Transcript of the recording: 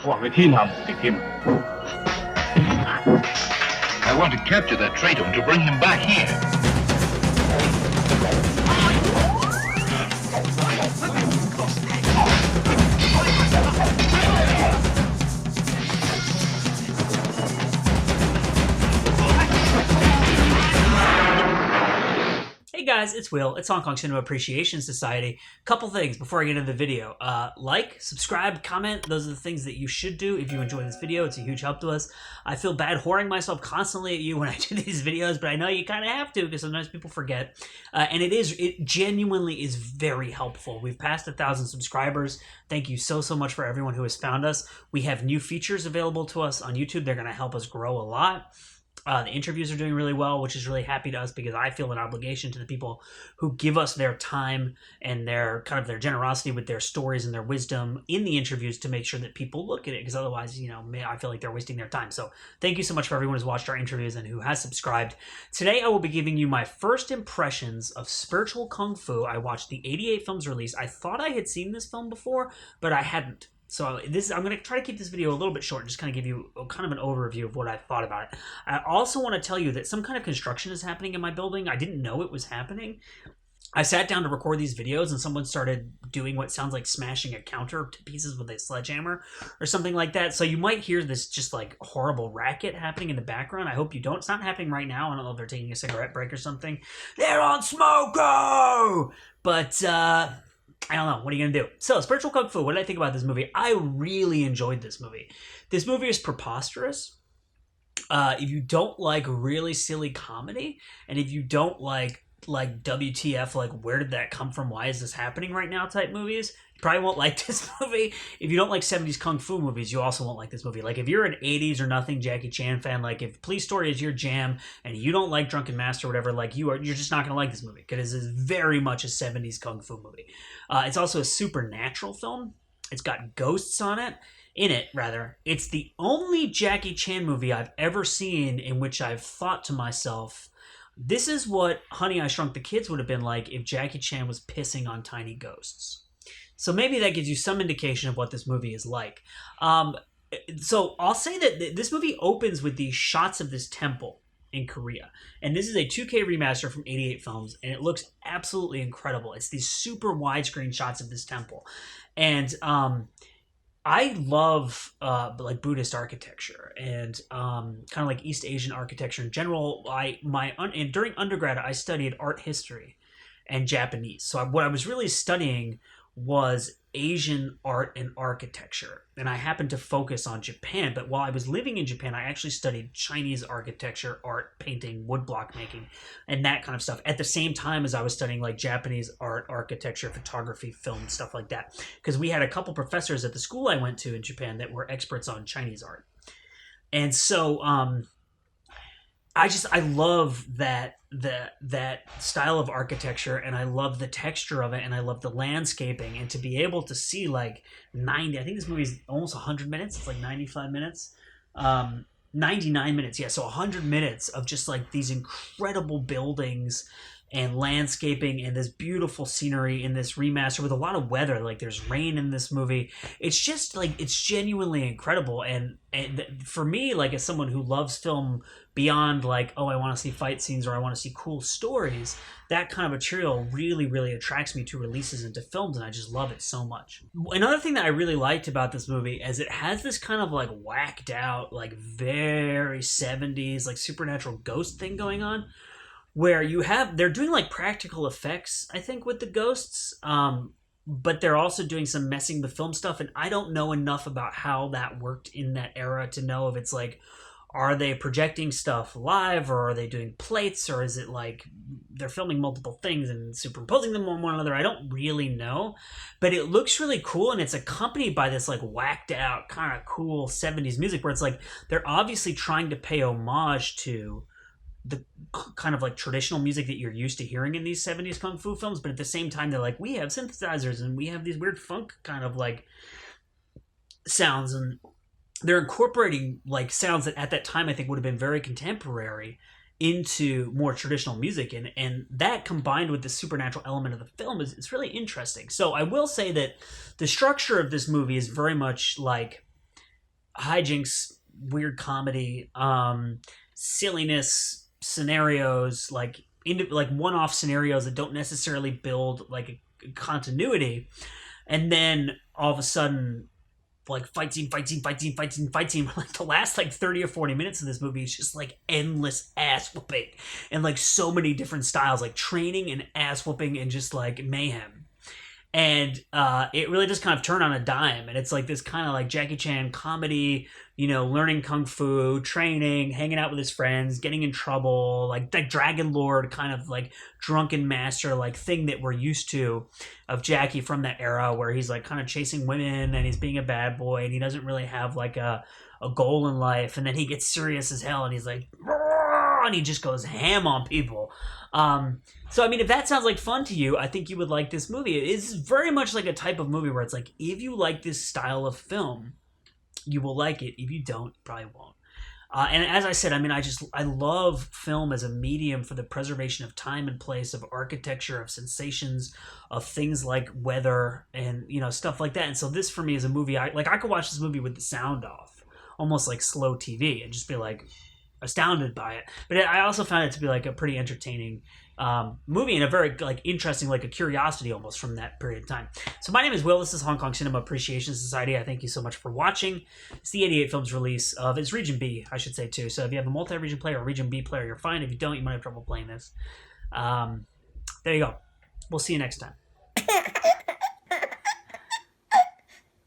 want to capture that traitor and to bring him back here. Hey guys, it's Will. It's Hong Kong Cinema Appreciation Society. Couple things before I get into the video. Like, subscribe, comment. Those are the things that you should do if you enjoy this video. It's a huge help to us. I feel bad whoring myself constantly at you when I do these videos, but I know you kind of have to because sometimes people forget. And it genuinely is very helpful. We've passed 1,000 subscribers. Thank you so much for everyone who has found us. We have new features available to us on YouTube. They're going to help us grow a lot. The interviews are doing really well, which is really happy to us because I feel an obligation to the people who give us their time and their generosity with their stories and their wisdom in the interviews to make sure that people look at it, because otherwise, I feel like they're wasting their time. So thank you so much for everyone who's watched our interviews and who has subscribed. Today, I will be giving you my first impressions of Spiritual Kung Fu. I watched the 88 films release. I thought I had seen this film before, but I hadn't. So I'm going to try to keep this video a little bit short and just kind of give you kind of an overview of what I thought about it. I also want to tell you that some kind of construction is happening in my building. I didn't know it was happening. I sat down to record these videos and someone started doing what sounds like smashing a counter to pieces with a sledgehammer or something like that. So you might hear this just like horrible racket happening in the background. I hope you don't. It's not happening right now. I don't know if they're taking a cigarette break or something. They're on smoko! But, I don't know. What are you going to do? So, Spiritual Kung Fu. What did I think about this movie? I really enjoyed this movie. This movie is preposterous. If you don't like really silly comedy, and if you don't like WTF, like where did that come from? Why is this happening right now type movies, you probably won't like this movie. If you don't like 70s Kung Fu movies, you also won't like this movie. Like if you're an 80s or nothing Jackie Chan fan, like if Police Story is your jam and you don't like Drunken Master or whatever, like you're just not going to like this movie because it is very much a 70s Kung Fu movie. It's also a supernatural film. It's got ghosts in it. It's the only Jackie Chan movie I've ever seen in which I've thought to myself, this is what Honey, I Shrunk the Kids would have been like if Jackie Chan was pissing on tiny ghosts. So maybe that gives you some indication of what this movie is like. So I'll say that this movie opens with these shots of this temple in Korea. And this is a 2K remaster from 88 Films, and it looks absolutely incredible. It's these super widescreen shots of this temple. And I love like Buddhist architecture and kind of like East Asian architecture in general. During undergrad, I studied art history and Japanese. So what I was really studying was Asian art and architecture. And I happened to focus on Japan. But while I was living in Japan, I actually studied Chinese architecture, art, painting, woodblock making, and that kind of stuff at the same time as I was studying like Japanese art, architecture, photography, film, stuff like that. Because we had a couple professors at the school I went to in Japan that were experts on Chinese art. And so I love that style of architecture, and I love the texture of it, and I love the landscaping, and to be able to see like 90, I think this movie is almost 100 minutes. It's like 95 minutes, 99 minutes. Yeah. So 100 minutes of just like these incredible buildings and landscaping and this beautiful scenery in this remaster with a lot of weather. Like there's rain in this movie. It's just like, it's genuinely incredible. And for me, like as someone who loves film beyond like, oh, I want to see fight scenes or I want to see cool stories, that kind of material really, really attracts me to releases into films, and I just love it so much. Another thing that I really liked about this movie is it has this kind of like whacked out, like very 70s, like supernatural ghost thing going on, where they're doing like practical effects, I think, with the ghosts, but they're also doing some messing with film stuff, and I don't know enough about how that worked in that era to know if it's like, are they projecting stuff live, or are they doing plates, or is it like they're filming multiple things and superimposing them on one another? I don't really know, but it looks really cool, and it's accompanied by this like whacked out kind of cool 70s music where it's like they're obviously trying to pay homage to the kind of like traditional music that you're used to hearing in these 70s Kung Fu films, but at the same time they're like, we have synthesizers and we have these weird funk kind of like sounds, and they're incorporating like sounds that at that time I think would have been very contemporary into more traditional music, and that combined with the supernatural element of the film is really interesting. So I will say that the structure of this movie is very much like hijinks, weird comedy, silliness, scenarios, like like one-off scenarios that don't necessarily build like a continuity, and then all of a sudden, like fight scene, fight scene, fight scene, fight scene, fight scene. Like the last like 30 or 40 minutes of this movie is just like endless ass whooping and like so many different styles, like training and ass whooping and just like mayhem. And it really just kind of turned on a dime, and it's like this kind of like Jackie Chan comedy, you know, learning kung fu, training, hanging out with his friends, getting in trouble, like Dragon Lord kind of like drunken master like thing that we're used to of Jackie from that era, where he's like kind of chasing women and he's being a bad boy and he doesn't really have like a goal in life, and then he gets serious as hell and he's like, and he just goes ham on people. So I mean, if that sounds like fun to you, I think you would like this movie. It is very much like a type of movie where it's like, if you like this style of film, you will like it. If you don't, you probably won't. And as I said, I mean, I love film as a medium for the preservation of time and place, of architecture, of sensations, of things like weather and, you know, stuff like that. And so this for me is a movie, I could watch this movie with the sound off, almost like slow TV, and just be like astounded by it. But I also found it to be like a pretty entertaining movie, and a very like interesting, like a curiosity almost from that period of time. So my name is Will. This is Hong Kong Cinema Appreciation Society. I thank you so much for watching. It's the 88 Films release of, it's Region B, I should say too. So if you have a multi-region player or Region B player, you're fine. If you don't, you might have trouble playing this. There you go. We'll see you next time.